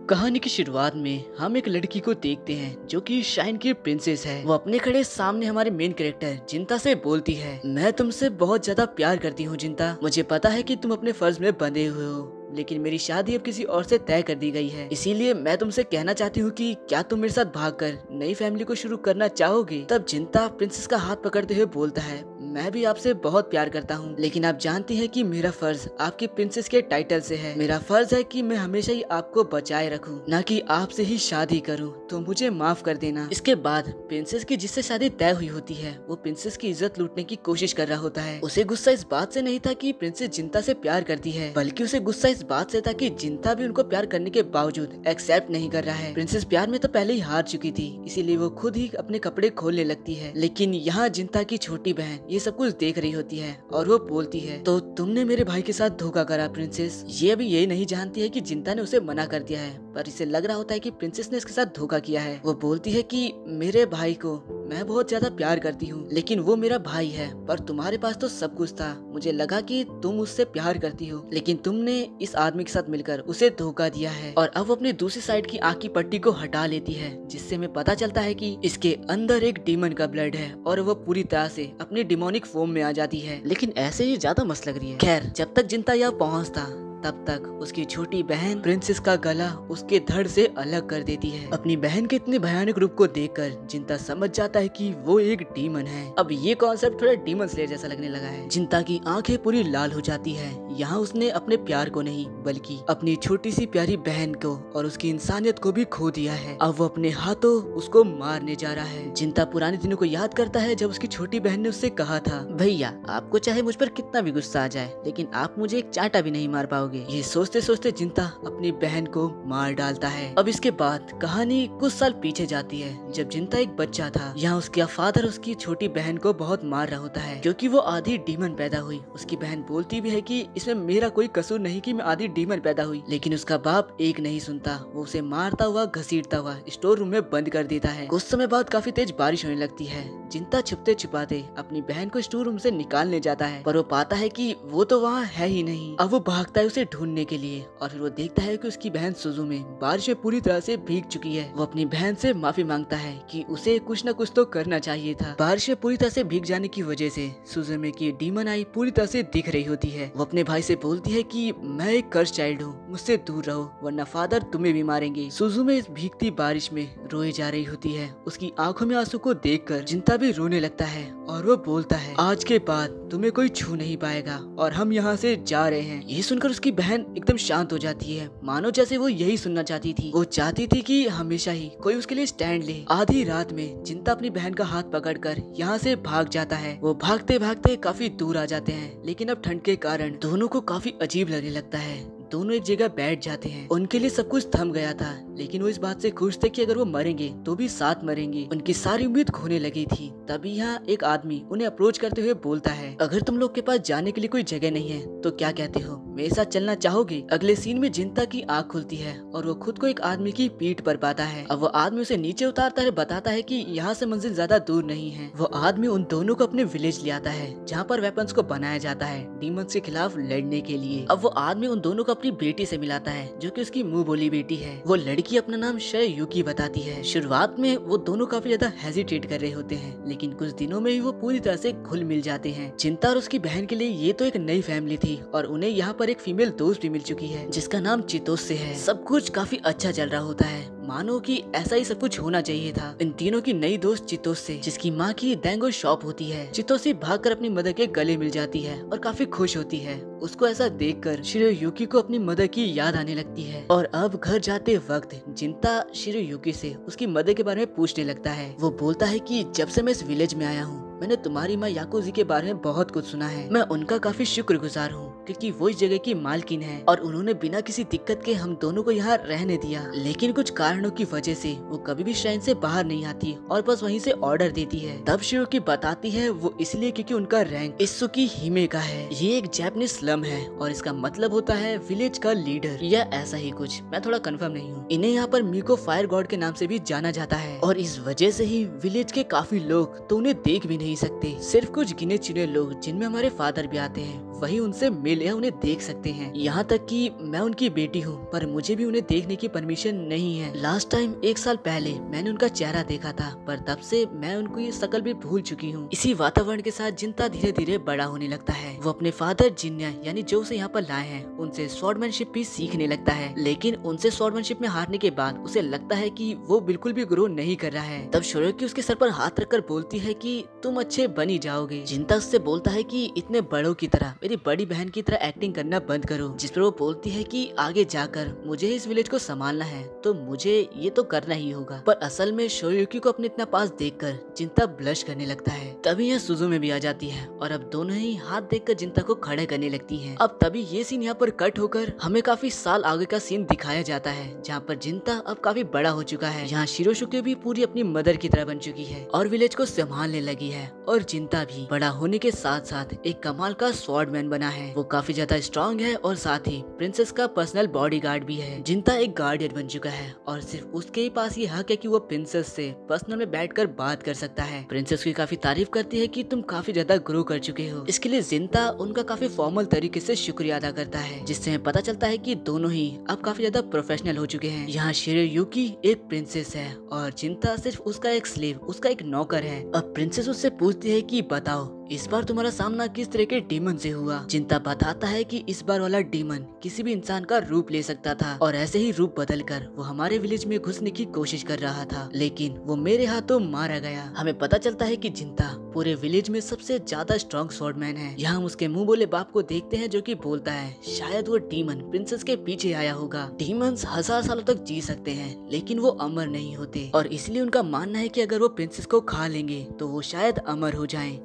कहानी की शुरुआत में हम एक लड़की को देखते हैं जो कि शाइन की प्रिंसेस है। वो अपने खड़े सामने हमारे मेन कैरेक्टर जिंता से बोलती है, मैं तुमसे बहुत ज्यादा प्यार करती हूँ जिंता। मुझे पता है कि तुम अपने फर्ज में बंधे हुए हो, लेकिन मेरी शादी अब किसी और से तय कर दी गई है। इसीलिए मैं तुमसे कहना चाहती हूँ कि क्या तुम मेरे साथ भागकर नई फैमिली को शुरू करना चाहोगे। तब जिंता प्रिंसेस का हाथ पकड़ते हुए बोलता है, मैं भी आपसे बहुत प्यार करता हूँ, लेकिन आप जानती हैं कि मेरा फर्ज आपकी प्रिंसेस के टाइटल से है। मेरा फर्ज है कि मैं हमेशा ही आपको बचाए रखूं, न कि आपसे ही शादी करूं, तो मुझे माफ कर देना। इसके बाद प्रिंसेस की जिससे शादी तय हुई होती है वो प्रिंसेस की इज्जत लूटने की कोशिश कर रहा होता है। उसे गुस्सा इस बात से नहीं था कि प्रिंसेस जिंता से प्यार करती है, बल्कि उसे गुस्सा इस बात से था कि जिंता भी उनको प्यार करने के बावजूद एक्सेप्ट नहीं कर रहा है। प्रिंसेस प्यार में तो पहले ही हार चुकी थी, इसीलिए वो खुद ही अपने कपड़े खोलने लगती है। लेकिन यहाँ जिंता की छोटी बहन ये सब कुछ देख रही होती है और वो बोलती है, तो तुमने मेरे भाई के साथ धोखा करा प्रिंसेस। ये अभी यही नहीं जानती है कि जिंता ने उसे मना कर दिया है, पर इसे लग रहा होता है कि प्रिंसेस ने इसके साथ धोखा किया है। वो बोलती है कि मेरे भाई को मैं बहुत ज्यादा प्यार करती हूँ, लेकिन वो मेरा भाई है, पर तुम्हारे पास तो सब कुछ था। मुझे लगा कि तुम उससे प्यार करती हो, लेकिन तुमने इस आदमी के साथ मिलकर उसे धोखा दिया है। और अब वो अपनी दूसरी साइड की आँख की पट्टी को हटा लेती है, जिससे हमें पता चलता है कि इसके अंदर एक डीमन का ब्लड है और वो पूरी तरह से अपनी डिमोनिक फॉर्म में आ जाती है। लेकिन ऐसे ही ज्यादा मस्त लग रही है। खैर, जब तक जिंता यहाँ पहुँचता तब तक उसकी छोटी बहन प्रिंसेस का गला उसके धड़ से अलग कर देती है। अपनी बहन के इतने भयानक रूप को देखकर जिंता समझ जाता है कि वो एक डीमन है। अब ये कॉन्सेप्ट थोड़ा डीमन स्लेयर जैसा लगने लगा है। जिंता की आंखें पूरी लाल हो जाती है। यहाँ उसने अपने प्यार को नहीं बल्कि अपनी छोटी सी प्यारी बहन को और उसकी इंसानियत को भी खो दिया है। अब वो अपने हाथों उसको मारने जा रहा है। जिंता पुराने दिनों को याद करता है जब उसकी छोटी बहन ने उससे कहा था, भैया आपको चाहे मुझ पर कितना भी गुस्सा आ जाए, लेकिन आप मुझे एक चांटा भी नहीं मार पाओगे। ये सोचते सोचते जिंता अपनी बहन को मार डालता है। अब इसके बाद कहानी कुछ साल पीछे जाती है, जब जिंता एक बच्चा था। यहाँ उसका फादर उसकी छोटी बहन को बहुत मार रहा होता है, क्योंकि वो आधी डीमन पैदा हुई। उसकी बहन बोलती भी है कि इसमें मेरा कोई कसूर नहीं कि मैं आधी डीमन पैदा हुई, लेकिन उसका बाप एक नहीं सुनता। वो उसे मारता हुआ घसीटता हुआ स्टोर रूम में बंद कर देता है। कुछ समय बाद काफी तेज बारिश होने लगती है। जिंता छुपते छुपाते अपनी बहन को स्टोर रूम से निकालने जाता है, पर वो पाता है कि वो तो वहाँ है ही नहीं। अब वो भागता है उसे ढूंढने के लिए, और फिर वो देखता है कि उसकी बहन सुजुमे बारिश में पूरी तरह से भीग चुकी है। वो अपनी बहन से माफी मांगता है कि उसे कुछ न कुछ तो करना चाहिए था। बारिश में पूरी तरह से भीग जाने की वजह से सुजुमे की डीमन आई पूरी तरह से दिख रही होती है। वो अपने भाई से बोलती है कि मैं एक कर्स चाइल्ड हूँ, मुझसे दूर रहो वरना फादर तुम्हें भी मारेंगे। सुजुमे इस भीगती बारिश में रोए जा रही होती है। उसकी आंखों में आंसू को देखकर जिंता भी रोने लगता है और वो बोलता है, आज के बाद तुम्हें कोई छू नहीं पाएगा और हम यहाँ से जा रहे हैं। ये सुनकर उसकी बहन एकदम शांत हो जाती है, मानो जैसे वो यही सुनना चाहती थी। वो चाहती थी कि हमेशा ही कोई उसके लिए स्टैंड ले। आधी रात में जिंता अपनी बहन का हाथ पकड़कर यहाँ से भाग जाता है। वो भागते भागते काफी दूर आ जाते हैं, लेकिन अब ठंड के कारण दोनों को काफी अजीब लगने लगता है। दोनों एक जगह बैठ जाते हैं। उनके लिए सब कुछ थम गया था, लेकिन वो इस बात से खुश थे कि अगर वो मरेंगे तो भी साथ मरेंगे। उनकी सारी उम्मीद खोने लगी थी। तभी यहाँ एक आदमी उन्हें अप्रोच करते हुए बोलता है, अगर तुम लोग के पास जाने के लिए कोई जगह नहीं है तो क्या कहते हो, मेरे साथ चलना चाहोगे? अगले सीन में जिंता की आँख खुलती है और वो खुद को एक आदमी की पीठ पर पाता है। अब वो आदमी उसे नीचे उतारता है, बताता है कि यहाँ से मंजिल ज्यादा दूर नहीं है। वो आदमी उन दोनों को अपने विलेज ले आता है, जहाँ पर वेपन्स को बनाया जाता है डीमंस के खिलाफ लड़ने के लिए। अब वो आदमी उन दोनों को अपनी बेटी से मिलाता है, जो कि उसकी मुंह बोली बेटी है। वो लड़की अपना नाम शय युकी बताती है। शुरुआत में वो दोनों काफी ज्यादा हेजिटेट कर रहे होते हैं, लेकिन कुछ दिनों में ही वो पूरी तरह से घुल मिल जाते हैं। चिंता और उसकी बहन के लिए ये तो एक नई फैमिली थी और उन्हें यहाँ पर एक फीमेल दोस्त भी मिल चुकी है, जिसका नाम चितोसे है। सब कुछ काफी अच्छा चल रहा होता है, मानो कि ऐसा ही सब कुछ होना चाहिए था। इन तीनों की नई दोस्त चितोसे, जिसकी माँ की डेंगो शॉप होती है। चितोसे भागकर अपनी मदर के गले मिल जाती है और काफी खुश होती है। उसको ऐसा देखकर शिरोयुकी को अपनी मदर की याद आने लगती है। और अब घर जाते वक्त जिंता शिरोयुकी से उसकी मदर के बारे में पूछने लगता है। वो बोलता है कि जब से मैं इस विलेज में आया हूँ मैंने तुम्हारी माँ याकोजी के बारे में बहुत कुछ सुना है। मैं उनका काफी शुक्रगुजार हूँ, क्योंकि वो इस जगह की मालकिन है और उन्होंने बिना किसी दिक्कत के हम दोनों को यहाँ रहने दिया। लेकिन कुछ कारणों की वजह से वो कभी भी श्राइन से बाहर नहीं आती और बस वहीं से ऑर्डर देती है। तब शिरोकी बताती है वो इसलिए क्योंकि उनका रैंक इत्सुकी हिमे का है। ये एक जापानीज स्लम है और इसका मतलब होता है विलेज का लीडर या ऐसा ही कुछ, मैं थोड़ा कंफर्म नहीं हूँ। इन्हें यहाँ पर मीको फायर गॉड के नाम से भी जाना जाता है और इस वजह से ही विलेज के काफी लोग तो उन्हें देख भी नहीं सकते। सिर्फ कुछ गिने चुने लोग, जिनमें हमारे फादर भी आते हैं, वही उनसे मिल या उन्हें देख सकते हैं। यहाँ तक कि मैं उनकी बेटी हूँ, पर मुझे भी उन्हें देखने की परमिशन नहीं है। लास्ट टाइम 1 साल पहले मैंने उनका चेहरा देखा था, पर तब से मैं उनको ये शकल भी भूल चुकी हूँ। इसी वातावरण के साथ जिंता धीरे धीरे बड़ा होने लगता है। वो अपने फादर जिन्या यानी जो उसे यहाँ पर लाए हैं उनसे स्वॉर्डमैनशिप भी सीखने लगता है, लेकिन उनसे स्वॉर्डमैनशिप में हारने के बाद उसे लगता है कि वो बिल्कुल भी ग्रो नहीं कर रहा है। तब शिरोयुकी उसके सर पर हाथ रखकर बोलती है कि तुम अच्छे बन ही जाओगे। जिंता उससे बोलता है कि इतने बड़ों की तरह मेरी बड़ी बहन की तरह एक्टिंग करना बंद करो, जिस पर वो बोलती है कि आगे जाकर मुझे इस विलेज को संभालना है तो मुझे ये तो करना ही होगा। पर असल में शिरोयुकी को अपने इतना पास देखकर जिंता ब्लश करने लगता है। तभी यह सुजुमे भी आ जाती है और अब दोनों ही हाथ देखकर जिंता को खड़े करने लगती हैं। अब तभी ये सीन यहाँ पर कट होकर हमें काफी साल आगे का सीन दिखाया जाता है, जहाँ पर जिंता अब काफी बड़ा हो चुका है। यहाँ शिरोशुके भी पूरी अपनी मदर की तरह बन चुकी है और विलेज को संभालने लगी है। और जिंता भी बड़ा होने के साथ साथ एक कमाल का स्वॉर्डमैन बना है। वो काफी ज्यादा स्ट्रॉन्ग है और साथ ही प्रिंसेस का पर्सनल बॉडीगार्ड भी है। जिंता एक गार्डियन बन चुका है और सिर्फ उसके ही पास ये हक है कि वो प्रिंसेस से पर्सनल में बैठकर बात कर सकता है। प्रिंसेस की काफी तारीफ करती है कि तुम काफी ज्यादा ग्रो कर चुके हो। इसके लिए जिंता उनका काफी फॉर्मल तरीके से शुक्रिया अदा करता है, जिससे हमें पता चलता है कि दोनों ही अब काफी ज्यादा प्रोफेशनल हो चुके हैं। यहाँ शिरोयुकी एक प्रिंसेस है और जिंता सिर्फ उसका एक स्लेव, उसका एक नौकर है। अब प्रिंसेस उससे पूछती है कि बताओ इस बार तुम्हारा सामना किस तरह के डीमन से हुआ। जिंता बताता है कि इस बार वाला डीमन किसी भी इंसान का रूप ले सकता था और ऐसे ही रूप बदलकर वो हमारे विलेज में घुसने की कोशिश कर रहा था, लेकिन वो मेरे हाथों मारा गया। हमें पता चलता है कि जिंता पूरे विलेज में सबसे ज्यादा स्ट्रॉन्ग स्वॉर्डमैन है। यहाँ हम उसके मुंह बोले बाप को देखते हैं, जो कि बोलता है शायद वो डीमन प्रिंसेस के पीछे आया होगा। डीमंस 1000 सालों तक जी सकते हैं, लेकिन वो अमर नहीं होते और इसलिए उनका मानना है कि अगर वो प्रिंसेस को खा लेंगे तो वो शायद अमर हो जाएं।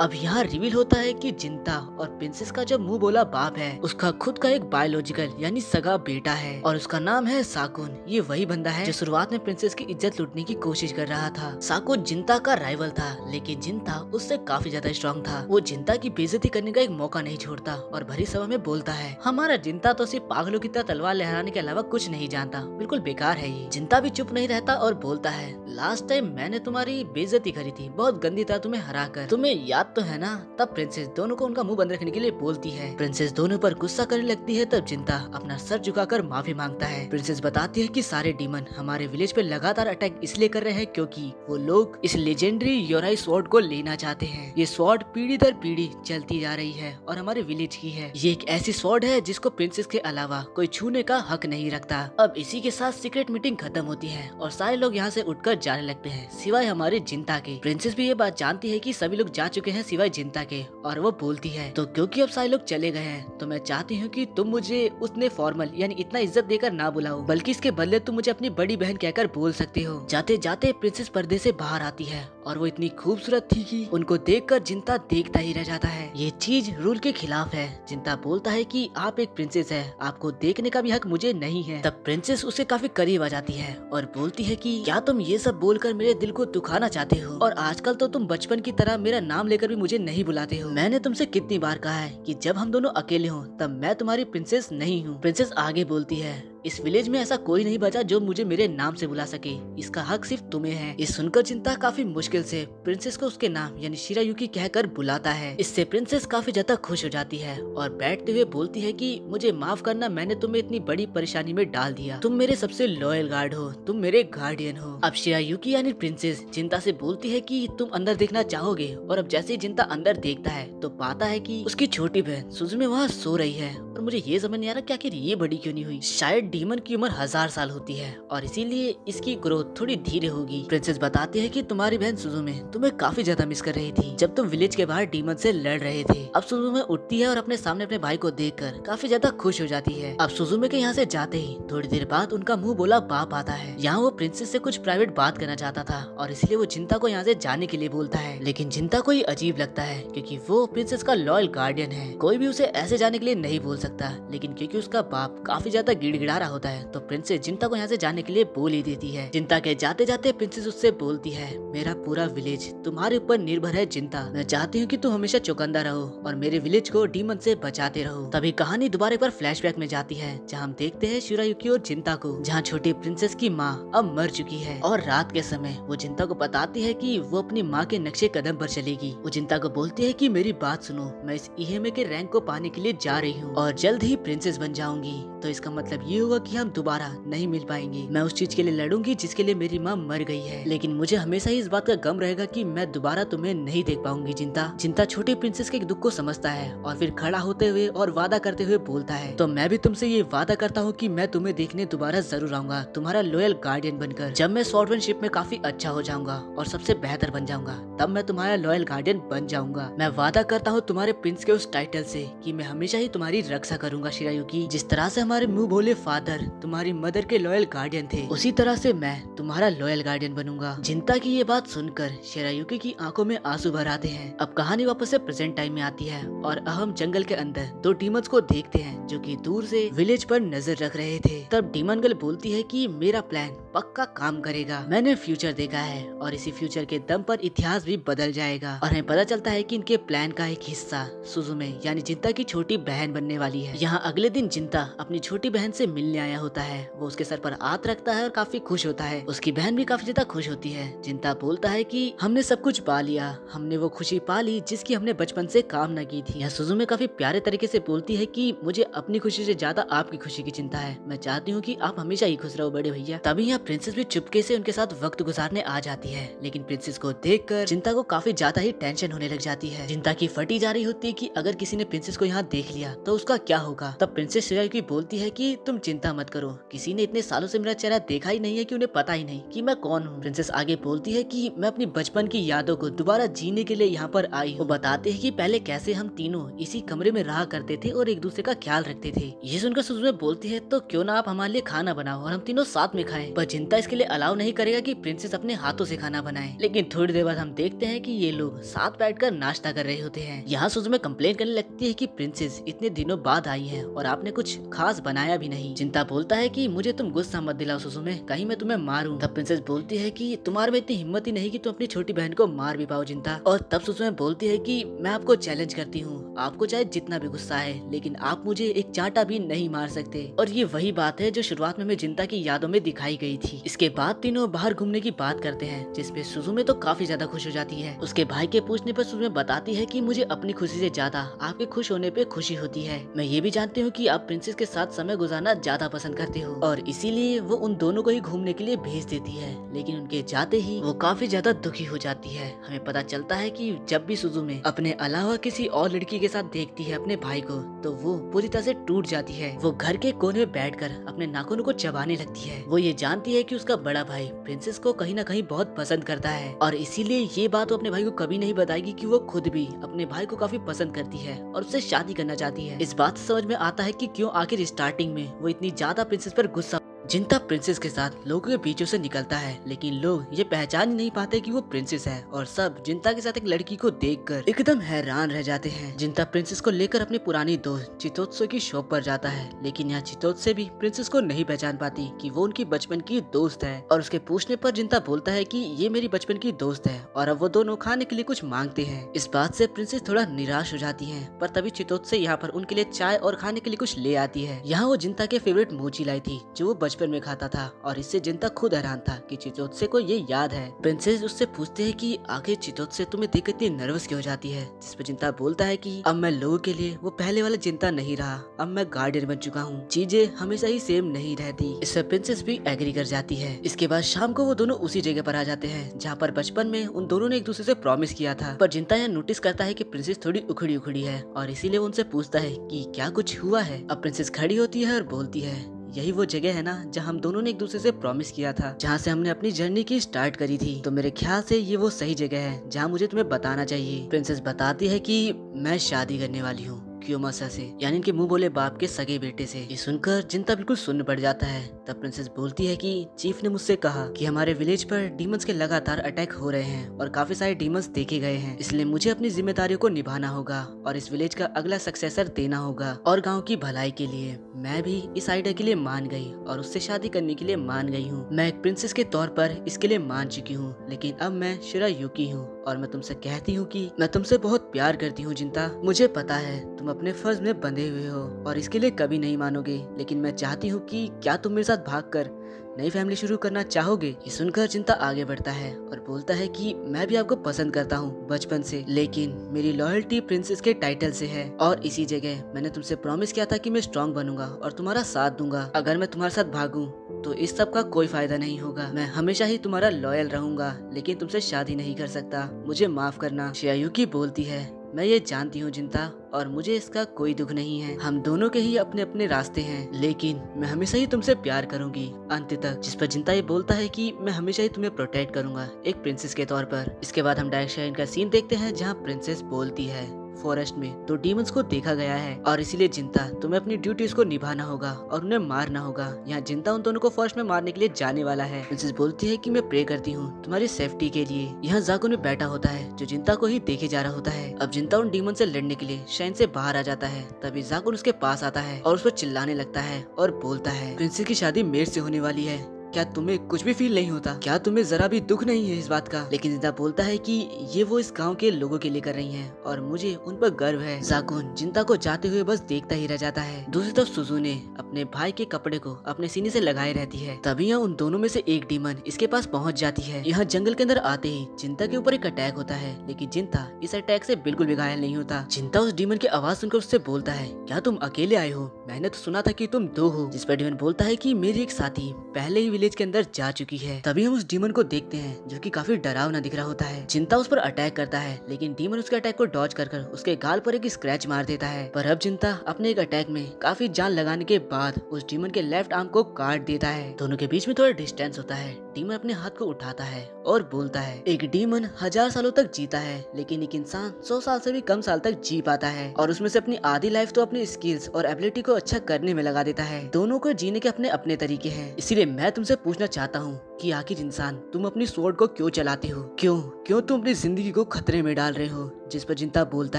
अब यहाँ रिवील होता है कि जिंता और प्रिंसेस का जो मुंह बोला बाप है उसका खुद का एक बायोलॉजिकल यानी सगा बेटा है और उसका नाम है साकुन। ये वही बंदा है जो शुरुआत में प्रिंसेस की इज्जत लूटने की कोशिश कर रहा था। साकुन जिंता का राइवल था, लेकिन जिंता उससे काफी ज्यादा स्ट्रॉन्ग था। वो जिंता की बेइज्जती करने का एक मौका नहीं छोड़ता और भरी सभा में बोलता है हमारा जिंता तो सिर्फ पागलों की तरह तलवार लहराने के अलावा कुछ नहीं जानता, बिल्कुल बेकार है ये। जिंता भी चुप नहीं रहता और बोलता है लास्ट टाइम मैंने तुम्हारी बेइज्जती करी थी, बहुत गंदी तरह तुम्हें हरा कर, तुम्हें याद तो है ना। तब प्रिंसेस दोनों को उनका मुंह बंद रखने के लिए बोलती है। प्रिंसेस दोनों पर गुस्सा करने लगती है। तब जिंता अपना सर झुकाकर माफी मांगता है। प्रिंसेस बताती है कि सारे डीमन हमारे विलेज पे लगातार अटैक इसलिए कर रहे हैं क्योंकि वो लोग इस लेजेंडरी योराई स्वॉर्ड को लेना चाहते हैं। ये स्वॉर्ड पीढ़ी दर पीढ़ी चलती जा रही है और हमारे विलेज की है। ये एक ऐसी स्वॉर्ड है जिसको प्रिंसेस के अलावा कोई छूने का हक नहीं रखता। अब इसी के साथ सीक्रेट मीटिंग खत्म होती है और सारे लोग यहाँ से उठकर जाने लगते हैं, सिवाय हमारे जिंता के। प्रिंसेस भी ये बात जानती है कि सभी लोग जा चुके हैं सिवाय जिंता के, और वो बोलती है तो क्योंकि अब सारे लोग चले गए हैं तो मैं चाहती हूँ कि तुम मुझे उतने फॉर्मल यानी इतना इज्जत देकर ना बुलाओ, बल्कि इसके बदले तुम मुझे अपनी बड़ी बहन कहकर बोल सकते हो। जाते जाते प्रिंसेस पर्दे से बाहर आती है और वो इतनी खूबसूरत थी कि उनको देखकर जिंता देखता ही रह जाता है। ये चीज रूल के खिलाफ है। जिंता बोलता है कि आप एक प्रिंसेस है, आपको देखने का भी हक मुझे नहीं है। तब प्रिंसेस उसके काफी करीब आ जाती है और बोलती है कि क्या तुम ये सब बोलकर मेरे दिल को दुखाना चाहते हो, और आजकल तो तुम बचपन की तरह मेरा नाम लेकर भी मुझे नहीं बुलाते हो। मैंने तुमसे कितनी बार कहा है कि जब हम दोनों अकेले हों तब मैं तुम्हारी प्रिंसेस नहीं हूँ। प्रिंसेस आगे बोलती है इस विलेज में ऐसा कोई नहीं बचा जो मुझे मेरे नाम से बुला सके, इसका हक सिर्फ तुम्हें है। इस सुनकर जिंता काफी मुश्किल से प्रिंसेस को उसके नाम यानी शिरायुकी कहकर बुलाता है। इससे प्रिंसेस काफी ज्यादा खुश हो जाती है और बैठते हुए बोलती है कि मुझे माफ करना, मैंने तुम्हें इतनी बड़ी परेशानी में डाल दिया। तुम मेरे सबसे लॉयल गार्ड हो, तुम मेरे गार्डियन हो। अब शिरायुकी यानी प्रिंसेस जिंता से बोलती है कि तुम अंदर देखना चाहोगे, और अब जैसे ही जिंता अंदर देखता है तो पाता है कि उसकी छोटी बहन सुजुमे वहाँ सो रही है। और मुझे ये समझ नहीं आ रहा कि आखिर ये बड़ी क्यों नहीं हुई। शायद डीमन की उम्र 1000 साल होती है और इसीलिए इसकी ग्रोथ थोड़ी धीरे होगी। प्रिंसेस बताती है कि तुम्हारी बहन सुजुमे तुम्हें काफी ज्यादा मिस कर रही थी जब तुम विलेज के बाहर डीमन से लड़ रहे थे। अब सुजुमे उठती है और अपने सामने अपने भाई को देखकर काफी ज्यादा खुश हो जाती है। अब सुजुमे के यहाँ से जाते ही थोड़ी देर बाद उनका मुंह बोला बाप आता है। यहाँ वो प्रिंसेस से कुछ प्राइवेट बात करना चाहता था और इसलिए वो जिंता को यहाँ से जाने के लिए बोलता है, लेकिन जिंता को ये अजीब लगता है क्योंकि वो प्रिंसेस का लॉयल गार्डियन है। कोई भी उसे ऐसे जाने के लिए नहीं बोल सकता, लेकिन क्योंकि उसका बाप काफी ज्यादा गिड़गिड़ा रहा होता है तो प्रिंसेस जिंता को यहाँ से जाने के लिए बोल ही देती है। जिंता के जाते जाते प्रिंसेस उससे बोलती है, मेरा पूरा विलेज तुम्हारे ऊपर निर्भर है जिंता, मैं चाहती हूँ कि तुम हमेशा चौकन्ना रहो और मेरे विलेज को डीमन से बचाते रहो। तभी कहानी दोबारा एक बार फ्लैशबैक में जाती है, जहाँ हम देखते हैं शिरायुकी और जिंता को, जहाँ छोटी प्रिंसेस की माँ अब मर चुकी है और रात के समय वो जिंता को बताती है कि वो अपनी माँ के नक्शे कदम पर चलेगी। वो जिंता को बोलती है कि मेरी बात सुनो, मैं इस ईएमए के रैंक को पाने के लिए जा रही हूँ और जल्द ही प्रिंसेस बन जाऊंगी। तो इसका मतलब ये होगा कि हम दोबारा नहीं मिल पाएंगे। मैं उस चीज के लिए लड़ूंगी जिसके लिए मेरी माँ मर गई है, लेकिन मुझे हमेशा ही इस बात का गम रहेगा कि मैं दोबारा तुम्हें नहीं देख पाऊंगी जिंता। जिंता छोटी प्रिंसेस के दुख को समझता है और फिर खड़ा होते हुए और वादा करते हुए बोलता है, तो मैं भी तुमसे ये वादा करता हूँ कि मैं तुम्हें देखने दोबारा जरूर आऊंगा, तुम्हारा लॉयल गार्डियन बनकर। जब मैं स्वॉर्डमैनशिप में काफी अच्छा हो जाऊंगा और सबसे बेहतर बन जाऊंगा, तब मैं तुम्हारा लॉयल गार्डियन बन जाऊंगा। मैं वादा करता हूँ तुम्हारे प्रिंस के उस टाइटल से कि मैं हमेशा ही तुम्हारी रक्षा करूंगा शिरायुकी। जिस तरह से हमारे मुंह भोले फादर तुम्हारी मदर के लॉयल गार्डियन थे, उसी तरह से मैं तुम्हारा लॉयल गार्डियन बनूंगा। जिंता की ये बात सुनकर शिरायुकी की आंखों में आंसू भर आते हैं। अब कहानी वापस से प्रेजेंट टाइम में आती है और हम जंगल के अंदर दो डीमंस को देखते हैं जो कि दूर से विलेज पर नजर रख रहे थे। तब डीमन गर्ल बोलती है कि मेरा प्लान पक्का काम करेगा, मैंने फ्यूचर देखा है और इसी फ्यूचर के दम पर इतिहास भी बदल जाएगा। और हमें पता चलता है कि इनके प्लान का एक हिस्सा सुजुमे यानी जिंता की छोटी बहन बनने वाली है। यहाँ अगले दिन जिंता अपनी छोटी बहन से मिलने आया होता है। वो उसके सर पर हाथ रखता है और काफी खुश होता है। उसकी बहन भी काफी ज्यादा खुश होती है। जिंता बोलता है कि हमने सब कुछ पा लिया, हमने वो खुशी पा ली जिसकी हमने बचपन से कामना की थी। यहाँ सुजुमे काफी प्यारे तरीके से बोलती है कि मुझे अपनी खुशी से ज्यादा आपकी खुशी की चिंता है, मैं चाहती हूँ कि आप हमेशा ही खुश रहो बड़े भैया। तभी यहाँ प्रिंसेस भी चुपके से उनके साथ वक्त गुजारने आ जाती है, लेकिन प्रिंसेस को देखकर जिंता को काफी ज्यादा ही टेंशन होने लग जाती है। जिंता की फटी जा रही होती है कि अगर किसी ने प्रिंसेस को यहाँ देख लिया तो उसका क्या होगा। तब प्रिंसेस शिरायुकी बोलती है कि तुम चिंता मत करो, किसी ने इतने सालों से मेरा चेहरा देखा ही नहीं है कि उन्हें पता ही नहीं कि मैं कौन हूँ। प्रिंसेस आगे बोलती है कि मैं अपनी बचपन की यादों को दोबारा जीने के लिए यहाँ पर आई हूँ। वो बताते हैं कि पहले कैसे हम तीनों इसी कमरे में रहा करते थे और एक दूसरे का ख्याल रखते थे। ये सुनकर सुजुमे बोलती है, तो क्यों ना आप हमारे लिए खाना बनाओ और हम तीनों साथ में खाएं। पर जिंता इसके लिए अलाउ नहीं करेगा कि प्रिंसेस अपने हाथों से खाना बनाए। लेकिन थोड़ी देर बाद हम देखते हैं कि ये लोग साथ बैठकर नाश्ता कर रहे होते हैं। यहाँ सुजुमे कंप्लेन करने लगती है कि प्रिंसेस इतने दिनों बाद आई है और आपने कुछ खास बनाया भी नहीं। जिंता बोलता है कि मुझे तुम गुस्सा मत दिलाओ सुजुमे, कहीं मैं तुम्हें मारूं। तब प्रिंसेस बोलती है कि तुम्हारे में इतनी हिम्मत ही नहीं कि तुम अपनी छोटी बहन को मार भी पाओ जिंता। और तब सुजुमे बोलती है कि मैं आपको चैलेंज करती हूँ, आपको चाहे जितना भी गुस्सा है लेकिन आप मुझे एक चांटा भी नहीं मार सकते। और ये वही बात है जो शुरुआत में हमें जिंता की यादों में दिखाई गई थी। इसके बाद तीनों बाहर घूमने की बात करते हैं, जिसपे सुजुमे तो काफी ज्यादा खुश हो जाती है। उसके भाई के पूछने पर सुजुमे बताती है कि मुझे अपनी खुशी से ज्यादा आपके खुश होने पे खुशी होती है। मैं ये भी जानती हूँ कि आप प्रिंसेस के साथ समय गुजारना ज्यादा पसंद करते हो और इसीलिए वो उन दोनों को ही घूमने के लिए भेज देती है। लेकिन उनके जाते ही वो काफी ज्यादा दुखी हो जाती है। हमें पता चलता है कि जब भी सुजुमे अपने अलावा किसी और लड़की के साथ देखती है अपने भाई को, तो वो पूरी तरह से टूट जाती है। वो घर के कोने में बैठकर अपने नाखूनों को चबाने लगती है। वो ये जानती है कि उसका बड़ा भाई प्रिंसेस को कहीं ना कहीं बहुत पसंद करता है और इसीलिए ये बात वो अपने भाई को कभी नहीं बताएगी कि वो खुद भी अपने भाई को काफी पसंद करती है और उससे शादी करना चाहती है। इस बात से समझ में आता है कि क्यों आखिर स्टार्टिंग में वो इतनी ज्यादा प्रिंसेस पर गुस्सा। जिंता प्रिंसेस के साथ लोगों के बीचों से निकलता है, लेकिन लोग ये पहचान ही नहीं पाते कि वो प्रिंसेस है और सब जिंता के साथ एक लड़की को देखकर एकदम हैरान रह जाते हैं। जिंता प्रिंसेस को लेकर अपनी पुरानी दोस्त चितोत्सो की शॉप पर जाता है, लेकिन यहाँ चितोत्से भी प्रिंसेस को नहीं पहचान पाती कि वो उनकी बचपन की दोस्त है। और उसके पूछने पर जिंता बोलता है कि ये मेरी बचपन की दोस्त है और अब वो दोनों खाने के लिए कुछ मांगते हैं। इस बात से प्रिंसेस थोड़ा निराश हो जाती है, पर तभी चितोत्से यहाँ पर उनके लिए चाय और खाने के लिए कुछ ले आती है। यहाँ वो जिंता के फेवरेट मोची लाई थी जो वो बचपन में खाता था और इससे जिंता खुद हैरान था कि चितोत्से को ये याद है। प्रिंसेस उससे पूछते है कि आखिर चितोत्से तुम्हें देख इतनी नर्वस क्यों हो जाती है, जिस पर जिंता बोलता है कि अब मैं लोगों के लिए वो पहले वाला जिंता नहीं रहा, अब मैं गार्डियन बन चुका हूँ, चीजें हमेशा ही सेम नहीं रहती। इससे प्रिंसेस भी एग्री कर जाती है। इसके बाद शाम को वो दोनों उसी जगह पर आ जाते हैं जहाँ पर बचपन में उन दोनों ने एक दूसरे से प्रॉमिस किया था। पर जिंता यहाँ नोटिस करता है कि प्रिंसेस थोड़ी उखड़ी उखड़ी है और इसीलिए वो उनसे पूछता है कि क्या कुछ हुआ है। अब प्रिंसेस खड़ी होती है और बोलती है, यही वो जगह है ना जहाँ हम दोनों ने एक दूसरे से प्रॉमिस किया था, जहाँ से हमने अपनी जर्नी की स्टार्ट करी थी। तो मेरे ख्याल से ये वो सही जगह है जहाँ मुझे तुम्हें बताना चाहिए। प्रिंसेस बताती है कि मैं शादी करने वाली हूँ क्योमासा से, यानी इनके मुंह बोले बाप के सगे बेटे से। ये सुनकर जिंता बिल्कुल सुन्न पड़ जाता है। तब प्रिंसेस बोलती है कि चीफ ने मुझसे कहा कि हमारे विलेज पर डीमंस के लगातार अटैक हो रहे हैं और काफी सारे डीमंस देखे गए हैं, इसलिए मुझे अपनी जिम्मेदारियों को निभाना होगा और इस विलेज का अगला सक्सेसर देना होगा और गाँव की भलाई के लिए। मैं भी इस आइडिया के लिए मान गई और उससे शादी करने के लिए मान गई हूँ। मैं एक प्रिंसेस के तौर पर इसके लिए मान चुकी हूँ, लेकिन अब मैं शिरायुकी हूँ और मैं तुमसे कहती हूँ कि मैं तुमसे बहुत प्यार करती हूँ जिंता। मुझे पता है तुम अपने फर्ज में बंधे हुए हो और इसके लिए कभी नहीं मानोगे, लेकिन मैं चाहती हूँ कि क्या तुम मेरे साथ भागकर नई फैमिली शुरू करना चाहोगे। ये सुनकर चिंता आगे बढ़ता है और बोलता है कि मैं भी आपको पसंद करता हूँ बचपन से, लेकिन मेरी लॉयल्टी प्रिंसेस के टाइटल से है और इसी जगह मैंने तुमसे प्रॉमिस किया था कि मैं स्ट्रांग बनूंगा और तुम्हारा साथ दूंगा। अगर मैं तुम्हारे साथ भागूं तो इस सब का कोई फायदा नहीं होगा। मैं हमेशा ही तुम्हारा लॉयल रहूंगा, लेकिन तुमसे शादी नहीं कर सकता। मुझे माफ करना। शिरायुकी बोलती है, मैं ये जानती हूँ जिंता और मुझे इसका कोई दुख नहीं है। हम दोनों के ही अपने अपने रास्ते हैं, लेकिन मैं हमेशा ही तुमसे प्यार करूंगी अंत तक। जिस पर जिंता ये बोलता है कि मैं हमेशा ही तुम्हें प्रोटेक्ट करूंगा एक प्रिंसेस के तौर पर। इसके बाद हम डायरेक्ट शाइन का सीन देखते हैं जहाँ प्रिंसेस बोलती है फॉरेस्ट में तो डीमंस को देखा गया है और इसीलिए जिंता तुम्हें अपनी ड्यूटीज को निभाना होगा और उन्हें मारना होगा। यहाँ जिंता उन दोनों को फॉरेस्ट में मारने के लिए जाने वाला है। प्रिंसेस बोलती है कि मैं प्रे करती हूँ तुम्हारी सेफ्टी के लिए। यहाँ जाकुन में बैठा होता है जो जिंता को ही देखे जा रहा होता है। अब जिंता उन डीमन से लड़ने के लिए शाइन से बाहर आ जाता है। तभी जाकुन उसके पास आता है और उस पर चिल्लाने लगता है और बोलता है प्रिंसेस की शादी मेरे से होने वाली है, क्या तुम्हें कुछ भी फील नहीं होता? क्या तुम्हें जरा भी दुख नहीं है इस बात का? लेकिन जिंता बोलता है कि ये वो इस गांव के लोगों के लिए कर रही हैं और मुझे उन पर गर्व है। जाकुन जिंता को जाते हुए बस देखता ही रह जाता है। दूसरी तरफ सुजुने अपने भाई के कपड़े को अपने सीने से लगाए रहती है। तभी यहाँ उन दोनों में से एक डीमन इसके पास पहुँच जाती है। यहाँ जंगल के अंदर आते ही जिंता के ऊपर एक अटैक होता है, लेकिन जिंता इस अटैक से बिल्कुल भी घायल नहीं होता। जिंता उस डीमन की आवाज सुनकर उससे बोलता है, क्या तुम अकेले आए हो? मैंने तो सुना था कि तुम दो हो। जिस पर डीमन बोलता है कि मेरी एक साथी पहले ही विलेज के अंदर जा चुकी है। तभी हम उस डीमन को देखते हैं जो कि काफी डरावना दिख रहा होता है। जिंता उस पर अटैक करता है, लेकिन डीमन उसके अटैक को डॉज कर उसके गाल पर एक स्क्रैच मार देता है। पर अब जिंता अपने एक अटैक में काफी जान लगाने के बाद उस डीमन के लेफ्ट आर्म को काट देता है। दोनों के बीच में थोड़ा डिस्टेंस होता है। डीमन अपने हाथ को उठाता है और बोलता है, एक डीमन 1000 सालों तक जीता है, लेकिन एक इंसान 100 साल से भी कम साल तक जी पाता है और उसमें से अपनी आधी लाइफ तो अपनी स्किल्स और एबिलिटी को अच्छा करने में लगा देता है। दोनों को जीने के अपने अपने तरीके हैं। इसीलिए मैं तुमसे पूछना चाहता हूँ कि आखिर इंसान तुम अपनी स्वॉर्ड को क्यों चलाते हो? क्यों तुम अपनी जिंदगी को खतरे में डाल रहे हो? जिस पर जिंता बोलता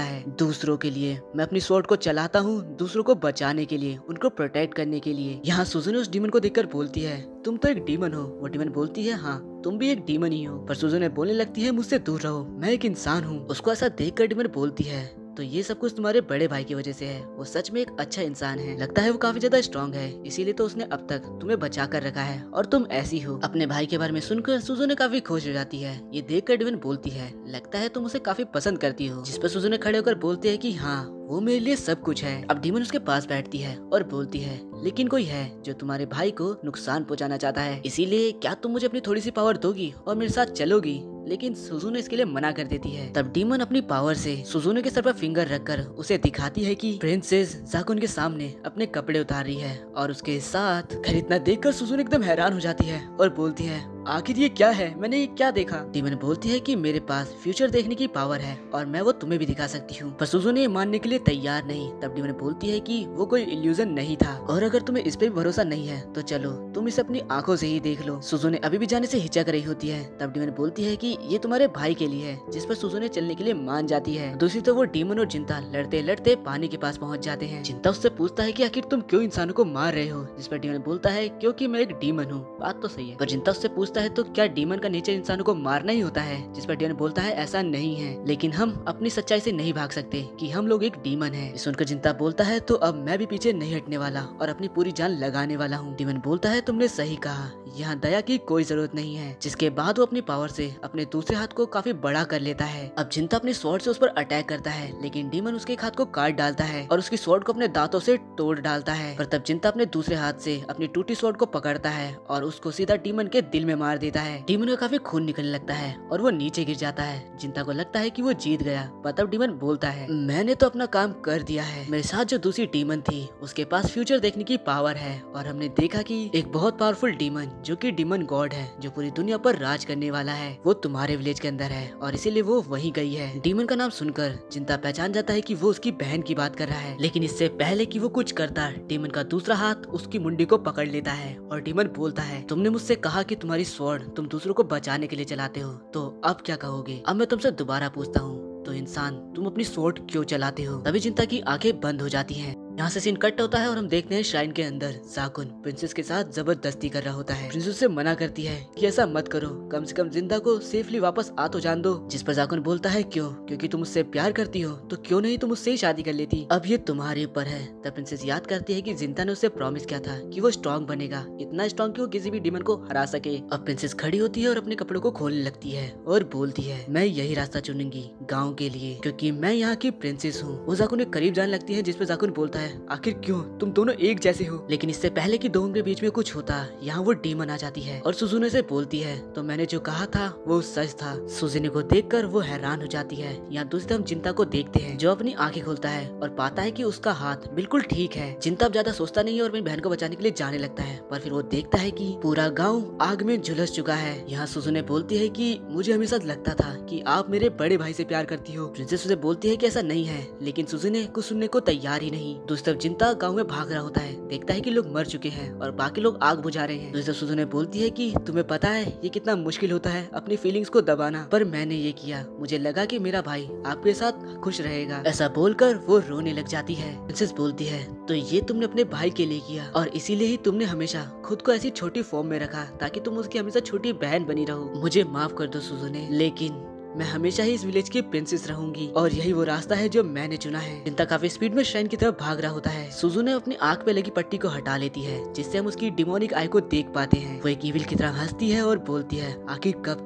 है, दूसरों के लिए। मैं अपनी स्वॉर्ड को चलाता हूँ दूसरों को बचाने के लिए, उनको प्रोटेक्ट करने के लिए। यहाँ सुजुने उस डीमन को देखकर बोलती है, तुम तो एक डीमन हो। वो डीमन बोलती है, हाँ तुम भी एक डीमन ही हो। पर सुजुने बोलने लगती है, मुझसे दूर रहो, मैं एक इंसान हूँ। उसको ऐसा देखकर डीमन बोलती है, तो ये सब कुछ तुम्हारे बड़े भाई की वजह से है। वो सच में एक अच्छा इंसान है, लगता है वो काफी ज्यादा स्ट्रांग है, इसीलिए तो उसने अब तक तुम्हें बचा कर रखा है और तुम ऐसी हो। अपने भाई के बारे में सुनकर सुजुने काफी खुश हो जाती है। ये देखकर डीमन बोलती है, लगता है तुम उसे काफी पसंद करती हो। जिस पर सुजुने खड़े होकर बोलते है कि हाँ वो मेरे लिए सब कुछ है। अब डीमन उसके पास बैठती है और बोलती है, लेकिन कोई है जो तुम्हारे भाई को नुकसान पहुंचाना चाहता है, इसीलिए क्या तुम मुझे अपनी थोड़ी सी पावर दोगी और मेरे साथ चलोगी? लेकिन सुजुने इसके लिए मना कर देती है। तब डीमन अपनी पावर से सुजुने के सर पर फिंगर रखकर उसे दिखाती है कि प्रिंसेस जाकुन के सामने अपने कपड़े उतार रही है और उसके साथ खरीदना देखकर सुजुने एकदम हैरान हो जाती है और बोलती है, आखिर ये क्या है? मैंने ये क्या देखा? डीमन बोलती है कि मेरे पास फ्यूचर देखने की पावर है और मैं वो तुम्हें भी दिखा सकती हूँ। पर सुजुने ये मानने के लिए तैयार नहीं। तब डीमन बोलती है कि वो कोई इल्यूजन नहीं था और अगर तुम्हें इस पे भी भरोसा नहीं है तो चलो तुम इसे अपनी आंखों से ही देख लो। सुजुने अभी भी जाने से हिचक रही होती है। तब डीमन बोलती है कि ये तुम्हारे भाई के लिए है, जिस पर सुजुने चलने के लिए मान जाती है। दूसरी तो वो डीमन और जिंता लड़ते लड़ते पानी के पास पहुँच जाते हैं। जिंता उससे पूछता है कि आखिर तुम क्यों इंसानों को मार रहे हो? जिस पर डीमन बोलता है, क्योंकि मैं एक डीमन हूँ। बात तो सही है। पर जिंता उससे पूछता है, तो क्या डीमन का नेचर इंसानों को मारना ही होता है? जिस पर डीमन बोलता है, ऐसा नहीं है, लेकिन हम अपनी सच्चाई से नहीं भाग सकते कि हम लोग एक डीमन है। सुनकर जिंता बोलता है, तो अब मैं भी पीछे नहीं हटने वाला और अपनी पूरी जान लगाने वाला हूँ। डीमन बोलता है, तुमने सही कहा, यहाँ दया की कोई जरूरत नहीं है। जिसके बाद वो अपनी पावर से अपने दूसरे हाथ को काफी बड़ा कर लेता है। अब जिंता अपने स्वॉर्ड से उस पर अटैक करता है, लेकिन डीमन उसके हाथ को काट डालता है और उसकी स्वॉर्ड को अपने दांतों से तोड़ डालता है। पर तब जिंता अपने दूसरे हाथ से अपनी टूटी स्वॉर्ड को पकड़ता है और उसको सीधा डीमन के दिल में मार देता है। डीमन का काफी खून निकलने लगता है और वो नीचे गिर जाता है। जिंता को लगता है कि वो जीत गया, पर तब डीमन बोलता है, मैंने तो अपना काम कर दिया है। मेरे साथ जो दूसरी डीमन थी उसके पास फ्यूचर देखने की पावर है और हमने देखा कि एक बहुत पावरफुल डीमन जो कि डीमन गॉड है, जो पूरी दुनिया पर राज करने वाला है, वो तुम्हारे विलेज के अंदर है और इसीलिए वो वहीं गई है। डीमन का नाम सुनकर जिंता पहचान जाता है कि वो उसकी बहन की बात कर रहा है, लेकिन इससे पहले कि वो कुछ करता, डीमन का दूसरा हाथ उसकी मुंडी को पकड़ लेता है और डीमन बोलता है, तुमने मुझसे कहा कि तुम्हारी स्वॉर्ड तुम दूसरों को बचाने के लिए चलाते हो, तो अब क्या कहोगे? अब मैं तुमसे दोबारा पूछता हूँ, तो इंसान तुम अपनी स्वॉर्ड क्यों चलाते हो? तभी जिंता की आंखें बंद हो जाती हैं। यहाँ से सीन कट होता है और हम देखते हैं श्राइन के अंदर जाकुन प्रिंसेस के साथ जबरदस्ती कर रहा होता है। प्रिंसेस उससे मना करती है कि ऐसा मत करो, कम से कम जिंदा को सेफली वापस आ तो जान दो। जिस पर जाकुन बोलता है, क्यों? क्योंकि तुम मुझसे प्यार करती हो, तो क्यों नहीं तुम उससे ही शादी कर लेती? अब ये तुम्हारे ऊपर है। तब प्रिंसेस याद करती है कि जिंता ने उससे प्रॉमिस किया था कि वो स्ट्रॉन्ग बनेगा, इतना स्ट्रॉन्ग कि वो किसी भी डीमन को हरा सके। अब प्रिंसेस खड़ी होती है और अपने कपड़ों को खोलने लगती है और बोलती है, मैं यही रास्ता चुनूंगी गाँव के लिए, क्योंकि मैं यहाँ की प्रिंसेस हूँ। वो जाकुन के करीब जाने लगती है, जिसपे जाकुन बोलता है, आखिर क्यों? तुम दोनों एक जैसे हो। लेकिन इससे पहले कि दोनों के बीच में कुछ होता, यहाँ वो डीमन आ जाती है और सुजुने से बोलती है, तो मैंने जो कहा था वो सच था। सुजुने को देखकर वो हैरान हो जाती है। यहाँ दूसरी तरफ जिंता को देखते हैं, जो अपनी आंखें खोलता है और पाता है कि उसका हाथ बिल्कुल ठीक है। जिंता अब ज्यादा सोचता नहीं है और अपनी बहन को बचाने के लिए जाने लगता है, पर फिर वो देखता है कि पूरा गाँव आग में झुलस चुका है। यहाँ सुजुने बोलती है कि मुझे हमेशा लगता था कि आप मेरे बड़े भाई से प्यार करती हो। प्रिंसेस उसे बोलती है कि ऐसा नहीं है, लेकिन सुजुने कुछ सुनने को तैयार ही नहीं। दूसरी तरफ जिंता गाँव में भाग रहा होता है, देखता है कि लोग मर चुके हैं और बाकी लोग आग बुझा रहे हैं। दूसरी सुजुने बोलती है कि तुम्हें पता है ये कितना मुश्किल होता है अपनी फीलिंग्स को दबाना, पर मैंने ये किया। मुझे लगा कि मेरा भाई आपके साथ खुश रहेगा। ऐसा बोलकर वो रोने लग जाती है। प्रिंसेस बोलती है, तो ये तुमने अपने भाई के लिए किया और इसीलिए ही तुमने हमेशा खुद को ऐसी छोटी फॉर्म में रखा ताकि तुम उसकी हमेशा छोटी बहन बनी रहो। मुझे माफ कर दो सुजुने, लेकिन मैं हमेशा ही इस विलेज की प्रिंसेस रहूंगी और यही वो रास्ता है जो मैंने चुना है। जिंता काफी स्पीड में श्राइन की तरफ भाग रहा होता है। सुजुने अपनी आंख पे लगी पट्टी को हटा लेती है, जिससे हम उसकी डिमोनिक आई को देख पाते हैं। वो एक इविल की तरह हंसती है और बोलती है, आखिर कब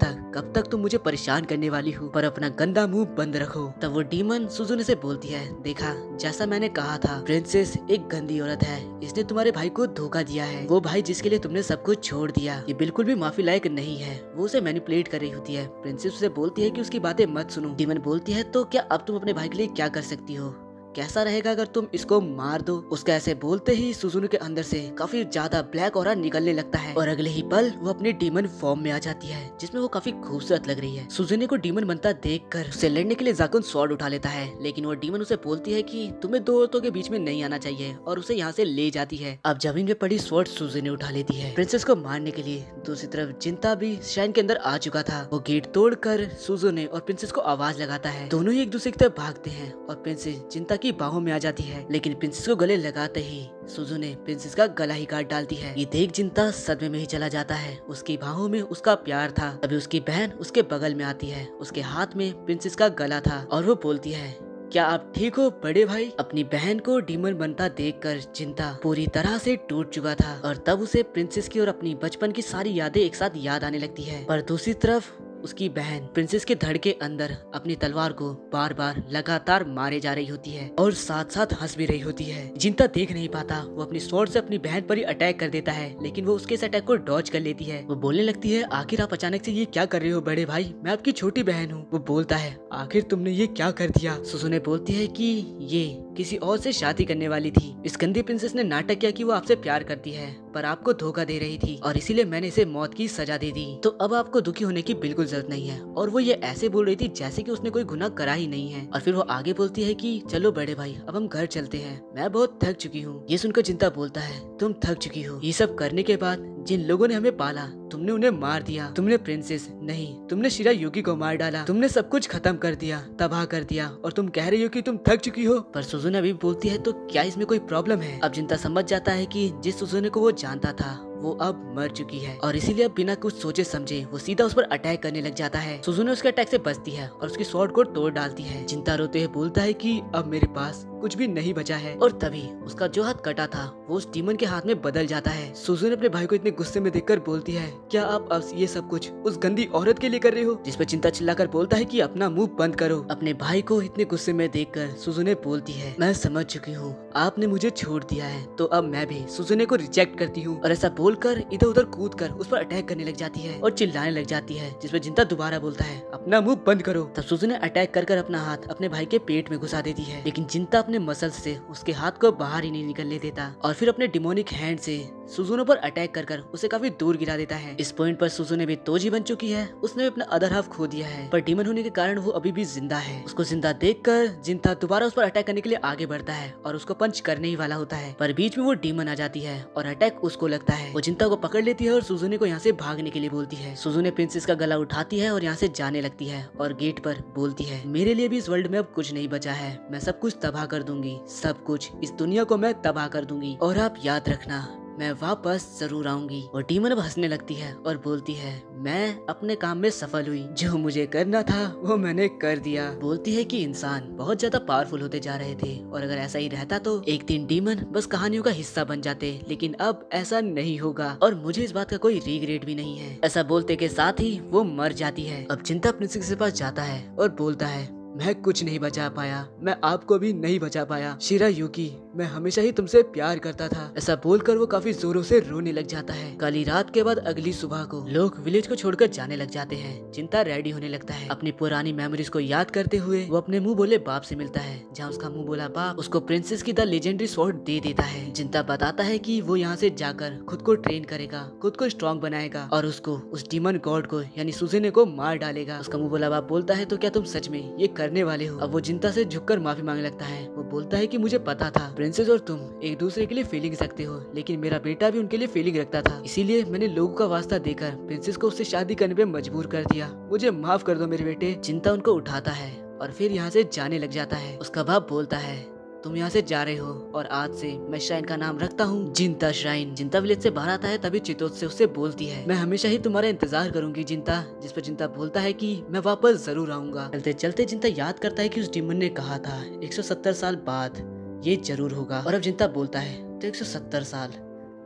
तक तुम मुझे परेशान करने वाली हो, पर अपना गंदा मुंह बंद रखो। तब वो डीमन सुजुने से बोलती है, देखा जैसा मैंने कहा था, प्रिंसेस एक गंदी औरत है, इसने तुम्हारे भाई को धोखा दिया है। वो भाई जिसके लिए तुमने सब कुछ छोड़ दिया, ये बिल्कुल भी माफी लायक नहीं है। वो उसे मैनिपुलेट कर रही होती है। प्रिंसेस उसे बोलती है कि उसकी बातें मत सुनो। डीमन बोलती है, तो क्या अब तुम अपने भाई के लिए क्या कर सकती हो? कैसा रहेगा अगर तुम इसको मार दो? उसका ऐसे बोलते ही सुजुने के अंदर से काफी ज्यादा ब्लैक ऑरा निकलने लगता है और अगले ही पल वो अपने डीमन फॉर्म में आ जाती है, जिसमें वो काफी खूबसूरत लग रही है। सुजुने को डीमन बनता देखकर उसे लड़ने के लिए जाकुन स्वॉर्ड उठा लेता है, लेकिन वो डीमन उसे बोलती है कि तुम्हें दो औरतों के बीच में नहीं आना चाहिए और उसे यहाँ से ले जाती है। अब जमीन में पड़ी स्वॉर्ड सुजुने उठा लेती है प्रिंसेस को मारने के लिए। दूसरी तरफ जिंता भी श्राइन के अंदर आ चुका था। वो गेट तोड़कर सुजुने और प्रिंसेस को आवाज लगाता है। दोनों ही एक दूसरे की तरफ भागते हैं और प्रिंसेस जिंता की बाहों में आ जाती है, लेकिन प्रिंसेस को गले लगाते ही सुजुने प्रिंसेस का गला ही काट डालती है। ये देख जिंता सदमे में ही चला जाता है। उसकी बाहों में उसका प्यार था। अभी उसकी बहन उसके बगल में आती है, उसके हाथ में प्रिंसेस का गला था और वो बोलती है, क्या आप ठीक हो बड़े भाई? अपनी बहन को डीमन बनता देखकर जिंता पूरी तरह से टूट चुका था और तब उसे प्रिंसेस की और अपनी बचपन की सारी यादें एक साथ याद आने लगती है। पर दूसरी तरफ उसकी बहन प्रिंसेस के धड़ के अंदर अपनी तलवार को बार बार लगातार मारे जा रही होती है और साथ साथ हंस भी रही होती है। जिंता देख नहीं पाता, वो अपनी स्वॉर्ड से अपनी बहन पर ही अटैक कर देता है, लेकिन वो उसके इस अटैक को डॉज कर लेती है। वो बोलने लगती है, आखिर आप अचानक से ये क्या कर रहे हो बड़े भाई? मैं आपकी छोटी बहन हूँ। वो बोलता है, आखिर तुमने ये क्या कर दिया? सुजुने बोलती है कि ये किसी और से शादी करने वाली थी। इस गंदी प्रिंसेस ने नाटक किया कि वो आपसे प्यार करती है, पर आपको धोखा दे रही थी और इसीलिए मैंने इसे मौत की सजा दे दी। तो अब आपको दुखी होने की बिल्कुल जरूरत नहीं है। और वो ये ऐसे बोल रही थी जैसे कि उसने कोई गुनाह करा ही नहीं है। और फिर वो आगे बोलती है कि चलो बड़े भाई, अब हम घर चलते हैं, मैं बहुत थक चुकी हूँ। ये सुनकर जिंता बोलता है, तुम थक चुकी हो? ये सब करने के बाद जिन लोगों ने हमें पाला, तुमने उन्हें मार दिया। तुमने प्रिंसेस नहीं, तुमने शिरायुकी को मार डाला। तुमने सब कुछ खत्म कर दिया, तबाह कर दिया, और तुम कह रही हो कि तुम थक चुकी हो। पर सुजुने अभी बोलती है, तो क्या इसमें कोई प्रॉब्लम है? अब जिंता समझ जाता है कि जिस सुजुने को वो जानता था वो अब मर चुकी है और इसीलिए अब बिना कुछ सोचे समझे वो सीधा उस पर अटैक करने लग जाता है। सुजुने उसके अटैक से बचती है और उसकी स्वॉर्ड को तोड़ डालती है। जिंता रोते हुए बोलता है कि अब मेरे पास कुछ भी नहीं बचा है। और तभी उसका जो हाथ कटा था वो उस डीमन के हाथ में बदल जाता है। सुजुने अपने भाई को इतने गुस्से में देखकर बोलती है, क्या आप अब ये सब कुछ उस गंदी औरत के लिए कर रहे हो? जिस पर चिंता चिल्लाकर बोलता है कि अपना मुंह बंद करो। अपने भाई को इतने गुस्से में देखकर सुजुने बोलती है, मैं समझ चुकी हूँ, आपने मुझे छोड़ दिया है, तो अब मैं भी सुजुने को रिजेक्ट करती हूँ। और ऐसा बोलकर इधर उधर कूद कर उस पर अटैक करने लग जाती है और चिल्लाने लग जाती है, जिसपे जिंता दोबारा बोलता है अपना मुंह बंद करो। तब सुजुने अटैक कर अपना हाथ अपने भाई के पेट में घुसा देती है, लेकिन जिंता अपने मसल्स से उसके हाथ को बाहर ही नहीं निकलने देता और फिर अपने डिमोनिक हैंड से सुजुने पर अटैक कर उसे काफी दूर गिरा देता है। इस पॉइंट पर सुजुने भी तोजी बन चुकी है, उसने भी अपना अदर हाफ खो दिया है, पर डीमन होने के कारण वो अभी भी जिंदा है। उसको जिंदा देखकर जिंता दोबारा उस पर अटैक करने के लिए आगे बढ़ता है और उसको पंच करने ही वाला होता है, पर बीच में वो डीमन आ जाती है और अटैक उसको लगता है। वो जिंता को पकड़ लेती है और सुजुने को यहाँ से भागने के लिए बोलती है। सुजुने प्रिंसेस का गला उठाती है और यहाँ से जाने लगती है और गेट पर बोलती है मेरे लिए भी इस वर्ल्ड में अब कुछ नहीं बचा है, मैं सब कुछ तबाह कर दूंगी, सब कुछ, इस दुनिया को मैं तबाह कर दूंगी और आप याद रखना मैं वापस जरूर आऊंगी। और डीमन अब हंसने लगती है और बोलती है मैं अपने काम में सफल हुई, जो मुझे करना था वो मैंने कर दिया। बोलती है कि इंसान बहुत ज्यादा पावरफुल होते जा रहे थे और अगर ऐसा ही रहता तो एक दिन डीमन बस कहानियों का हिस्सा बन जाते, लेकिन अब ऐसा नहीं होगा और मुझे इस बात का कोई रिग्रेट भी नहीं है। ऐसा बोलते के साथ ही वो मर जाती है। अब चिंता प्रिंसेस के पास जाता है और बोलता है मैं कुछ नहीं बचा पाया, मैं आपको भी नहीं बचा पाया, शिरायुकी मैं हमेशा ही तुमसे प्यार करता था। ऐसा बोलकर वो काफी जोरों से रोने लग जाता है। काली रात के बाद अगली सुबह को लोग विलेज को छोड़कर जाने लग जाते हैं। चिंता रेडी होने लगता है। अपनी पुरानी मेमोरीज को याद करते हुए वो अपने मुंह बोले बाप से मिलता है, जहाँ उसका मुंह बोला बाप उसको प्रिंसेस की द लेजेंडरी स्वॉर्ड दे देता है। चिंता बताता है कि वो यहाँ से जाकर खुद को ट्रेन करेगा, खुद को स्ट्रॉन्ग बनाएगा और उसको उस डीमन गॉड को यानी सुजुने को मार डालेगा। उसका मुंह बोला बाप बोलता है तो क्या तुम सच में ये करने वाले हो? अब वो चिंता से झुककर माफी मांगने लगता है। वो बोलता है कि मुझे पता था प्रिंसेस और तुम एक दूसरे के लिए फीलिंग्स रखते हो, लेकिन मेरा बेटा भी उनके लिए फीलिंग रखता था, इसीलिए मैंने लोगों का वास्ता देकर प्रिंसेस को उससे शादी करने पे मजबूर कर दिया, मुझे माफ कर दो मेरे बेटे। चिंता उनको उठाता है और फिर यहाँ से जाने लग जाता है। उसका बाप बोलता है तुम यहाँ से जा रहे हो और आज से मैं श्राइन का नाम रखता हूँ जिंता श्राइन। जिंता विलेज से बाहर आता है तभी चितोत से उससे बोलती है मैं हमेशा ही तुम्हारा इंतजार करूंगी जिंता, जिस पर जिंता बोलता है कि मैं वापस जरूर आऊंगा। चलते चलते जिंता याद करता है कि उस डीमन ने कहा था 170 साल बाद ये जरूर होगा और अब जिंता बोलता है तो 170 साल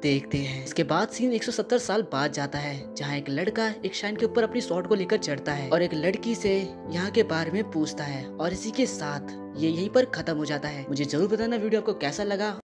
देखते हैं। इसके बाद सीन 170 साल बाद जाता है, जहाँ एक लड़का एक श्राइन के ऊपर अपनी स्वॉर्ड को लेकर चढ़ता है और एक लड़की से यहाँ के बारे में पूछता है और इसी के साथ ये यहीं पर खत्म हो जाता है। मुझे जरूर बताना वीडियो आपको कैसा लगा।